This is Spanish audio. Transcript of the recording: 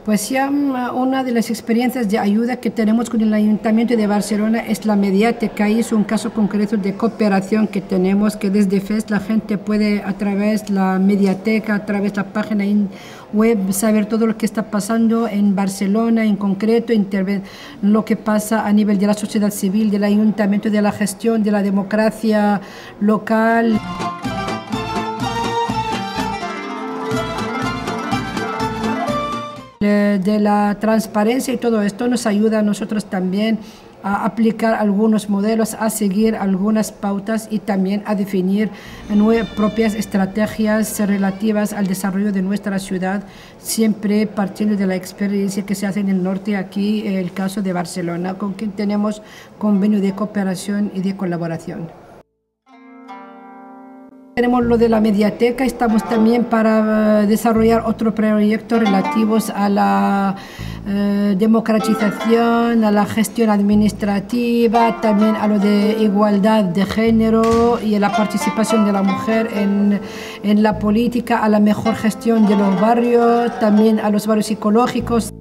Pues ya una de las experiencias de ayuda que tenemos con el Ayuntamiento de Barcelona es la Mediateca. Es un caso concreto de cooperación que tenemos, que desde FES la gente puede a través de la Mediateca, a través de la página web, saber todo lo que está pasando en Barcelona en concreto, lo que pasa a nivel de la sociedad civil, del Ayuntamiento, de la gestión, de la democracia local. De la transparencia y todo esto nos ayuda a nosotros también a aplicar algunos modelos, a seguir algunas pautas y también a definir propias estrategias relativas al desarrollo de nuestra ciudad, siempre partiendo de la experiencia que se hace en el norte, aquí el caso de Barcelona, con quien tenemos convenio de cooperación y de colaboración. Tenemos lo de la Mediateca, estamos también para desarrollar otros proyectos relativos a la democratización, a la gestión administrativa, también a lo de igualdad de género y a la participación de la mujer en la política, a la mejor gestión de los barrios, también a los barrios ecológicos.